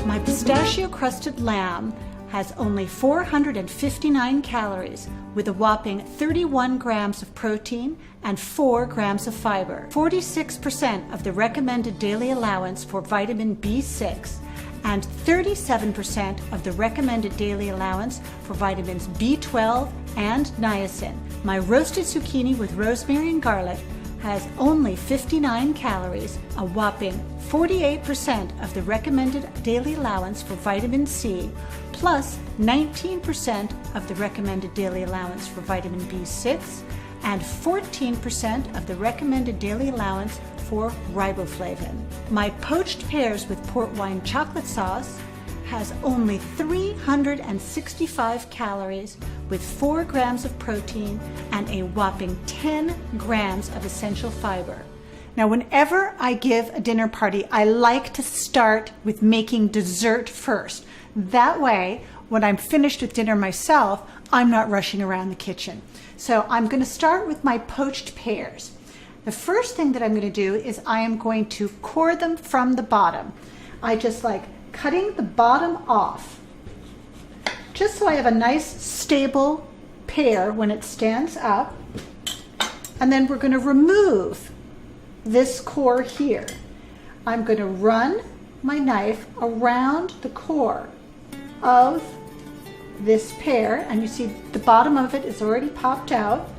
My pistachio-crusted lamb has only 459 calories with a whopping 31 grams of protein and 4 grams of fiber. 46% of the recommended daily allowance for vitamin B6 and 37% of the recommended daily allowance for vitamins B12 and niacin. My roasted zucchini with rosemary and garlic has only 59 calories, a whopping 48% of the recommended daily allowance for vitamin C, plus 19% of the recommended daily allowance for vitamin B6, and 14% of the recommended daily allowance for riboflavin. My poached pears with port wine chocolate sauce has only 365 calories with 4 grams of protein and a whopping 10 grams of essential fiber. Now, whenever I give a dinner party, I like to start with making dessert first. That way, when I'm finished with dinner myself, I'm not rushing around the kitchen. So I'm going to start with my poached pears. The first thing that I'm going to do is I am going to core them from the bottom. I just like cutting the bottom off, just so I have a nice stable pear when it stands up. And then we're going to remove this core here. I'm going to run my knife around the core of this pear, and you see the bottom of it is already popped out,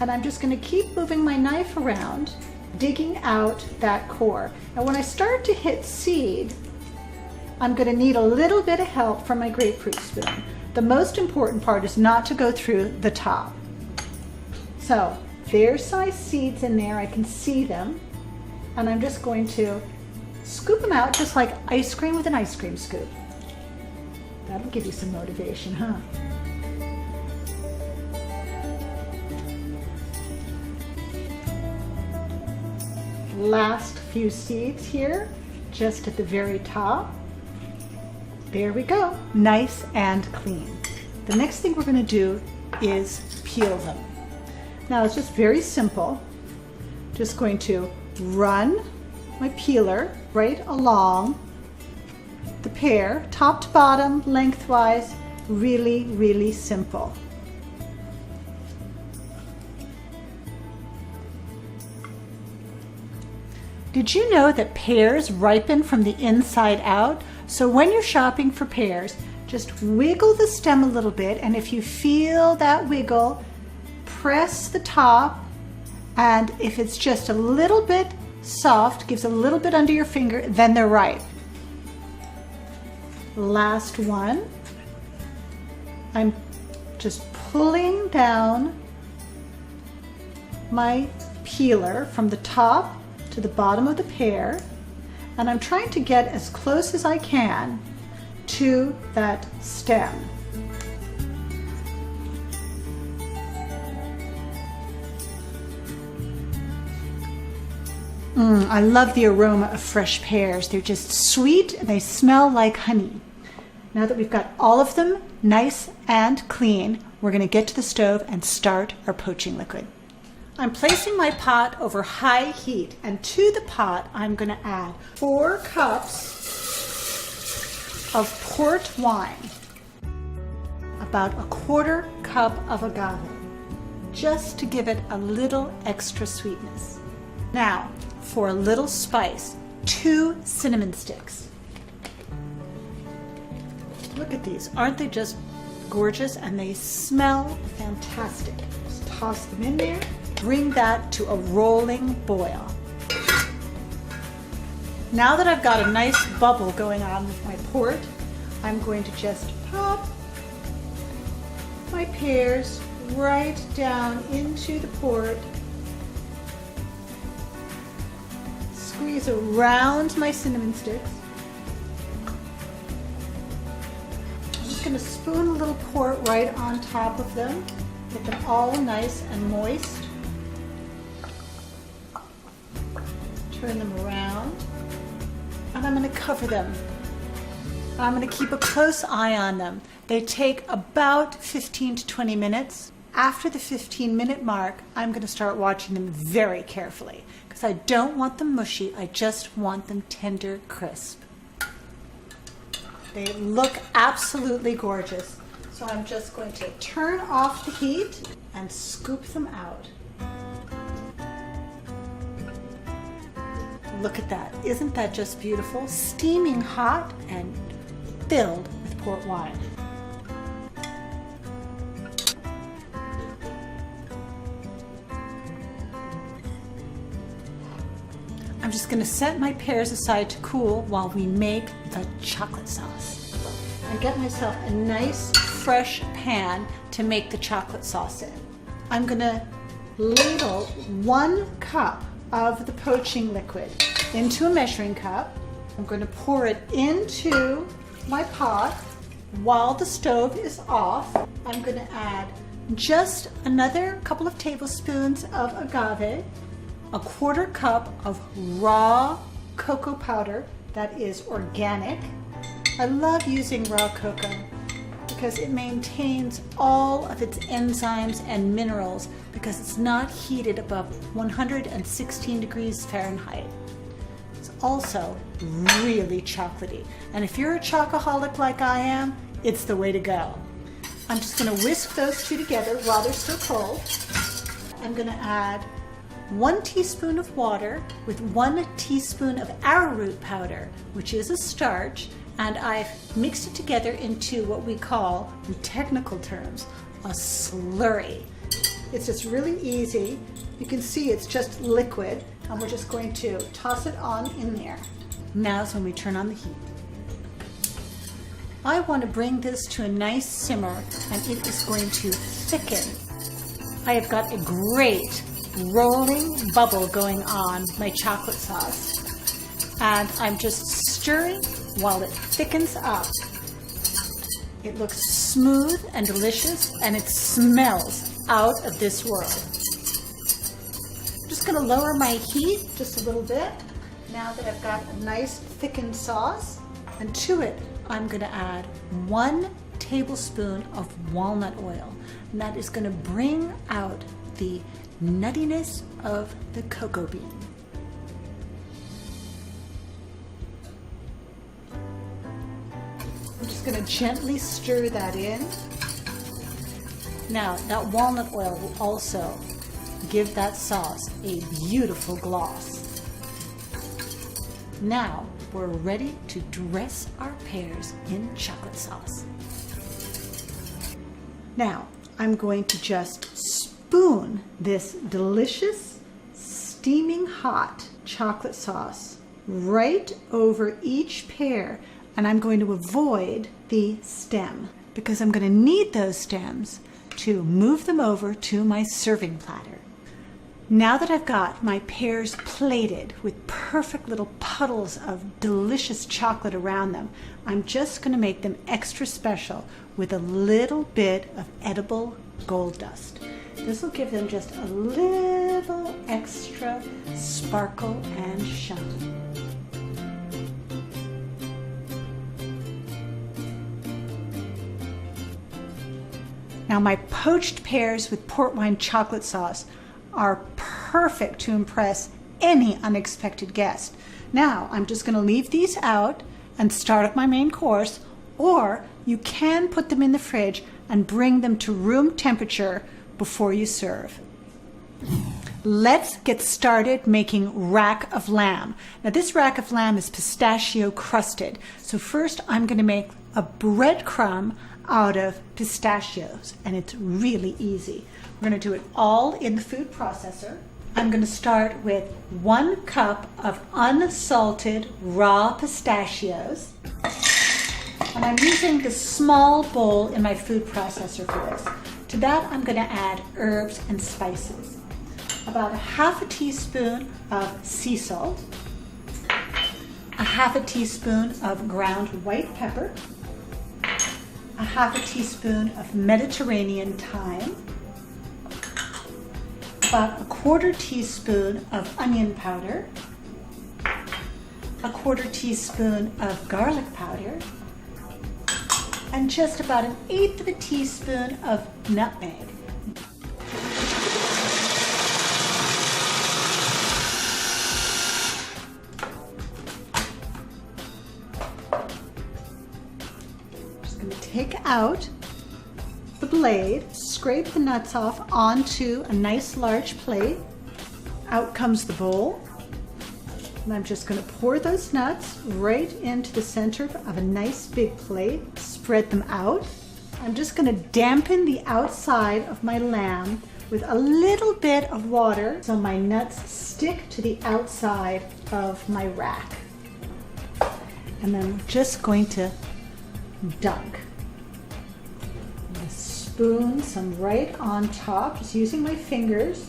and I'm just going to keep moving my knife around, digging out that core. And when I start to hit seed, I'm going to need a little bit of help from my grapefruit spoon. The most important part is not to go through the top. So there's my seeds in there, I can see them, and I'm just going to scoop them out just like ice cream with an ice cream scoop. That'll give you some motivation, huh? Last few seeds here, just at the very top. There we go, nice and clean. The next thing we're going to do is peel them. Now it's just very simple. Just going to run my peeler right along the pear, top to bottom, lengthwise, really, really simple. Did you know that pears ripen from the inside out? So when you're shopping for pears, just wiggle the stem a little bit, and if you feel that wiggle, press the top, and if it's just a little bit soft, gives a little bit under your finger, then they're ripe. Last one. I'm just pulling down my peeler from the top to the bottom of the pear, and I'm trying to get as close as I can to that stem. I love the aroma of fresh pears. They're just sweet and they smell like honey. Now that we've got all of them nice and clean, we're going to get to the stove and start our poaching liquid. I'm placing my pot over high heat, and to the pot I'm going to add 4 cups of port wine, about a 1/4 cup of agave, just to give it a little extra sweetness. Now, for a little spice, 2 cinnamon sticks. Look at these, aren't they just gorgeous? And they smell fantastic. Just toss them in there. Bring that to a rolling boil. Now that I've got a nice bubble going on with my port, I'm going to just pop my pears right down into the port. Squeeze around my cinnamon sticks. I'm just going to spoon a little port right on top of them, get them all nice and moist. Turn them around, and I'm going to cover them. I'm going to keep a close eye on them. They take about 15 to 20 minutes after the 15-minute mark, I'm going to start watching them very carefully because I don't want them mushy. I just want them tender, crisp. They look absolutely gorgeous. So I'm just going to turn off the heat and scoop them out. Look at that. Isn't that just beautiful? Steaming hot and filled with port wine. I'm just going to set my pears aside to cool while we make the chocolate sauce. I get myself a nice fresh pan to make the chocolate sauce in. I'm going to ladle 1 cup of the poaching liquid into a measuring cup. I'm going to pour it into my pot while the stove is off. I'm going to add just another couple of tablespoons of agave, a 1/4 cup of raw cocoa powder that is organic. I love using raw cocoa because it maintains all of its enzymes and minerals because it's not heated above 116 degrees Fahrenheit. It's also really chocolatey. And if you're a chocoholic like I am, it's the way to go. I'm just going to whisk those two together while they're still cold. I'm going to add 1 teaspoon of water with 1 teaspoon of arrowroot powder, which is a starch, and I've mixed it together into what we call, in technical terms, a slurry. It's just really easy. You can see it's just liquid, and we're just going to toss it on in there. Now's when we turn on the heat. I want to bring this to a nice simmer, and it is going to thicken. I have got a great rolling bubble going on my chocolate sauce, and I'm just stirring while it thickens up. It looks smooth and delicious, and it smells out of this world. I'm just going to lower my heat just a little bit now that I've got a nice thickened sauce, and to it I'm going to add 1 tablespoon of walnut oil, and that is going to bring out the nuttiness of the cocoa bean. I'm just going to gently stir that in. Now, that walnut oil will also give that sauce a beautiful gloss. Now, we're ready to dress our pears in chocolate sauce. Now, I'm going to just spoon this delicious, steaming hot chocolate sauce right over each pear, and I'm going to avoid the stem because I'm going to need those stems to move them over to my serving platter. Now that I've got my pears plated with perfect little puddles of delicious chocolate around them, I'm just going to make them extra special with a little bit of edible gold dust. This will give them just a little extra sparkle and shine. Now my poached pears with port wine chocolate sauce are perfect to impress any unexpected guest. Now I'm just going to leave these out and start up my main course, or you can put them in the fridge and bring them to room temperature before you serve. Let's get started making rack of lamb. Now this rack of lamb is pistachio crusted. So first I'm going to make a breadcrumb out of pistachios, and it's really easy. We're going to do it all in the food processor. I'm going to start with 1 cup of unsalted raw pistachios. And I'm using this small bowl in my food processor for this. To that, I'm going to add herbs and spices. About 1/2 teaspoon of sea salt, 1/2 teaspoon of ground white pepper, 1/2 teaspoon of Mediterranean thyme, about 1/4 teaspoon of onion powder, 1/4 teaspoon of garlic powder, and just about 1/8 teaspoon of nutmeg. take out the blade, scrape the nuts off onto a nice large plate. Out comes the bowl. And I'm just going to pour those nuts right into the center of a nice big plate, spread them out. I'm just going to dampen the outside of my lamb with a little bit of water so my nuts stick to the outside of my rack. And then we're just going to dunk. I'm going to spoon some right on top, just using my fingers.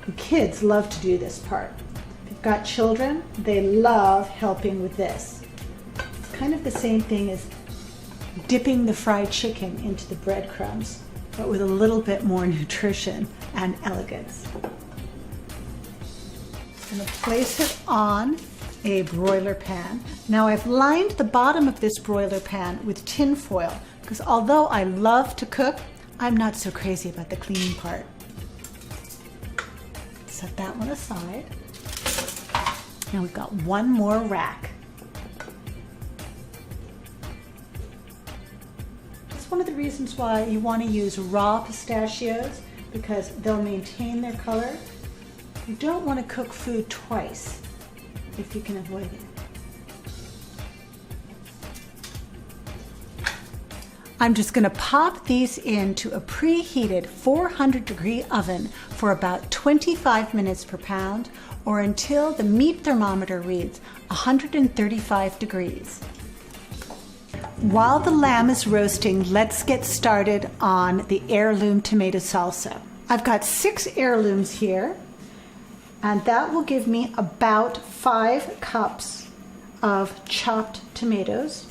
The kids love to do this part. If you've got children, they love helping with this. It's kind of the same thing as dipping the fried chicken into the breadcrumbs, but with a little bit more nutrition and elegance. I'm going to place it on a broiler pan. Now I've lined the bottom of this broiler pan with tin foil because although I love to cook, I'm not so crazy about the cleaning part. Set that one aside. Now we've got one more rack. That's one of the reasons why you want to use raw pistachios, because they'll maintain their color. You don't want to cook food twice if you can avoid it. I'm just going to pop these into a preheated 400-degree oven for about 25 minutes per pound, or until the meat thermometer reads 135 degrees. While the lamb is roasting, let's get started on the heirloom tomato salsa. I've got 6 heirlooms here, and that will give me about 5 cups of chopped tomatoes.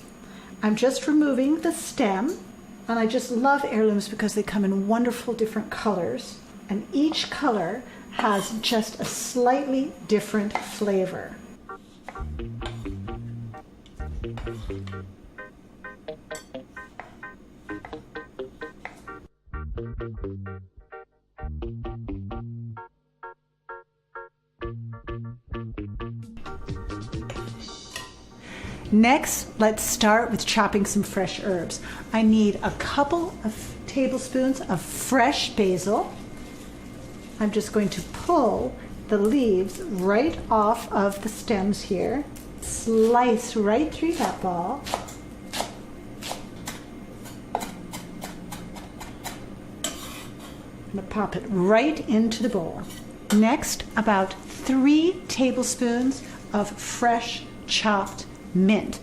I'm just removing the stem, and I just love heirlooms because they come in wonderful different colors, and each color has just a slightly different flavor. Next, let's start with chopping some fresh herbs. I need a couple of tablespoons of fresh basil. I'm just going to pull the leaves right off of the stems here, slice right through that ball. I'm going to pop it right into the bowl. Next, about 3 tablespoons of fresh chopped mint.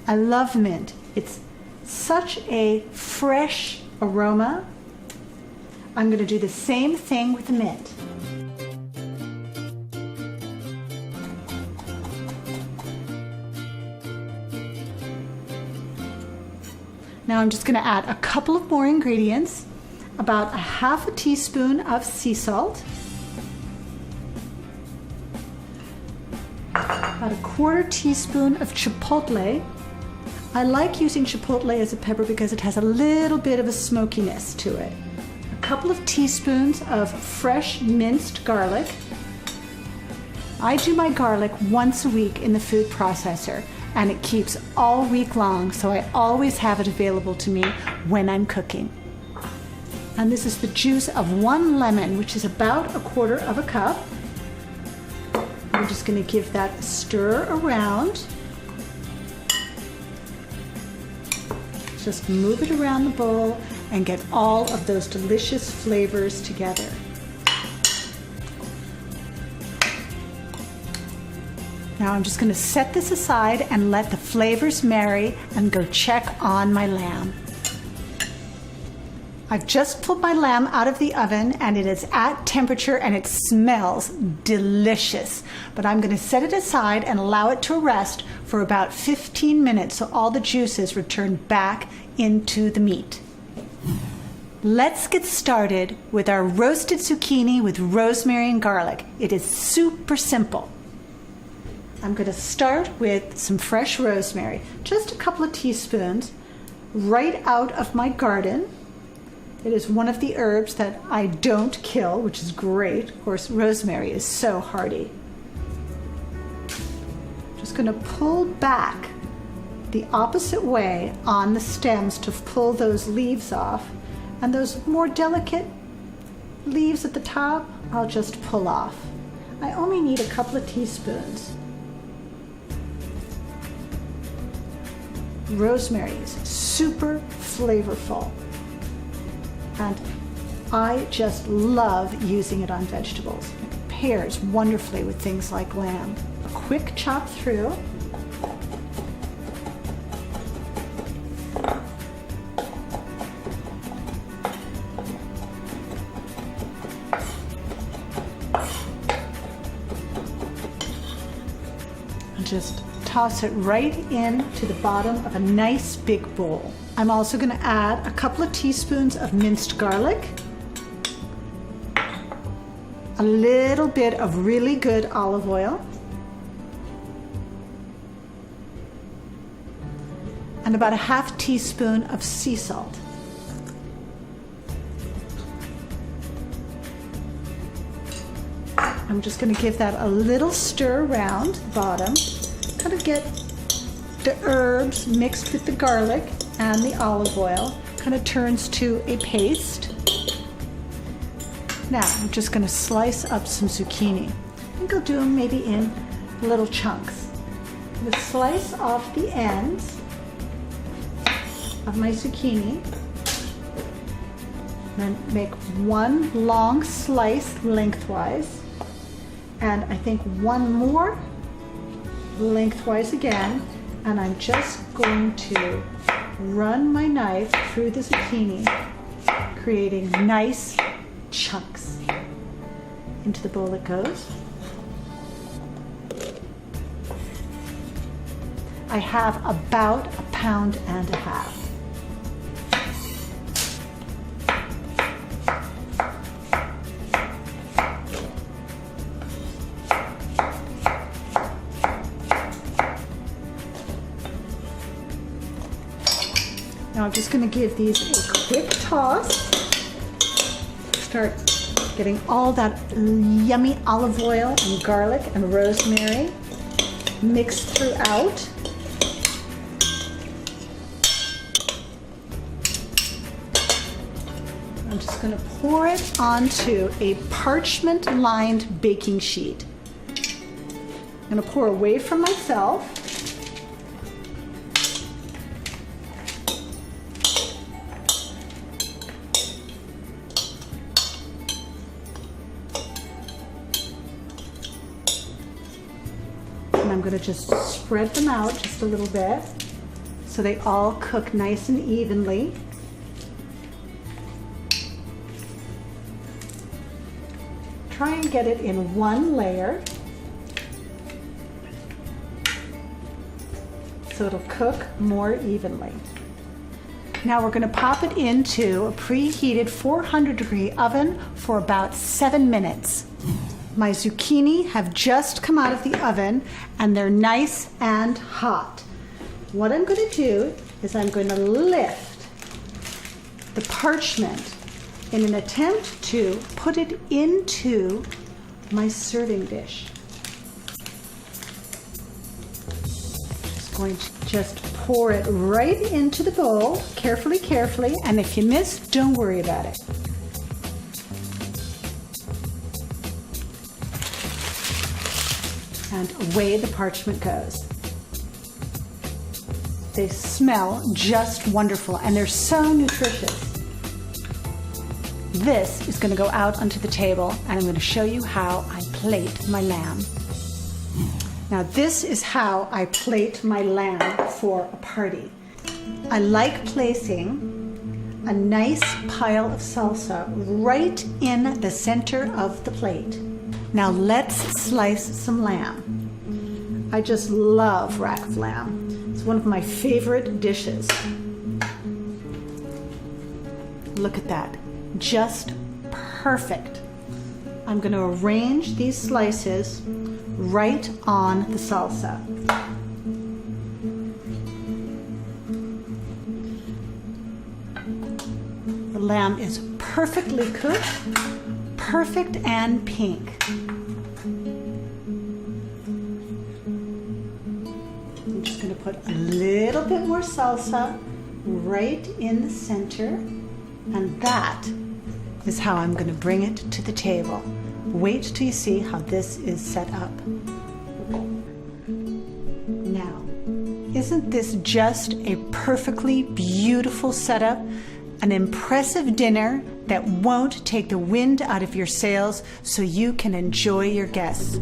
I love mint. It's such a fresh aroma. I'm going to do the same thing with the mint. Now I'm just going to add a couple of more ingredients, about a half a teaspoon of sea salt, about a 1/4 teaspoon of chipotle. I like using chipotle as a pepper because it has a little bit of a smokiness to it. A couple of teaspoons of fresh minced garlic. I do my garlic once a week in the food processor, and it keeps all week long, so I always have it available to me when I'm cooking. And this is the juice of 1 lemon, which is about 1/4 cup. I'm just going to give that a stir around. Just move it around the bowl and get all of those delicious flavors together. Now I'm just going to set this aside and let the flavors marry and go check on my lamb. I've just pulled my lamb out of the oven and it is at temperature and it smells delicious. But I'm going to set it aside and allow it to rest for about 15 minutes so all the juices return back into the meat. Let's get started with our roasted zucchini with rosemary and garlic. It is super simple. I'm going to start with some fresh rosemary, just a couple of teaspoons, right out of my garden. It is one of the herbs that I don't kill, which is great. Of course, rosemary is so hardy. Just going to pull back the opposite way on the stems to pull those leaves off, and those more delicate leaves at the top, I'll just pull off. I only need a couple of teaspoons. Rosemary is super flavorful, and I just love using it on vegetables. It pairs wonderfully with things like lamb. A quick chop through. And just toss it right into the bottom of a nice big bowl. I'm also going to add a couple of teaspoons of minced garlic, a little bit of really good olive oil, and about a half teaspoon of sea salt. I'm just going to give that a little stir around the bottom, kind of get the herbs mixed with the garlic and the olive oil, kind of turns to a paste. Now I'm just going to slice up some zucchini. I think I'll do them maybe in little chunks. I'm going to slice off the ends of my zucchini, then make one long slice lengthwise, and I think one more lengthwise again, and I'm just going to run my knife through the zucchini, creating nice chunks. Into the bowl it goes. I have about 1.5 pounds. Now I'm just going to give these a quick toss. Start getting all that yummy olive oil and garlic and rosemary mixed throughout. I'm just going to pour it onto a parchment-lined baking sheet. I'm going to pour away from myself. I'm going to just spread them out just a little bit so they all cook nice and evenly. Try and get it in one layer so it'll cook more evenly. Now we're going to pop it into a preheated 400-degree oven for about 7 minutes. My zucchini have just come out of the oven and they're nice and hot. What I'm going to do is I'm going to lift the parchment in an attempt to put it into my serving dish. Just going to just pour it right into the bowl, carefully, carefully, and if you miss, don't worry about it. And away the parchment goes. They smell just wonderful and they're so nutritious. This is going to go out onto the table and I'm going to show you how I plate my lamb. Now this is how I plate my lamb for a party. I like placing a nice pile of salsa right in the center of the plate. Now let's slice some lamb. I just love rack of lamb. It's one of my favorite dishes. Look at that, just perfect. I'm going to arrange these slices right on the salsa. The lamb is perfectly cooked, perfect and pink. I'm just going to put a little bit more salsa right in the center, and that is how I'm going to bring it to the table. Wait till you see how this is set up. Now, isn't this just a perfectly beautiful setup? An impressive dinner that won't take the wind out of your sails so you can enjoy your guests.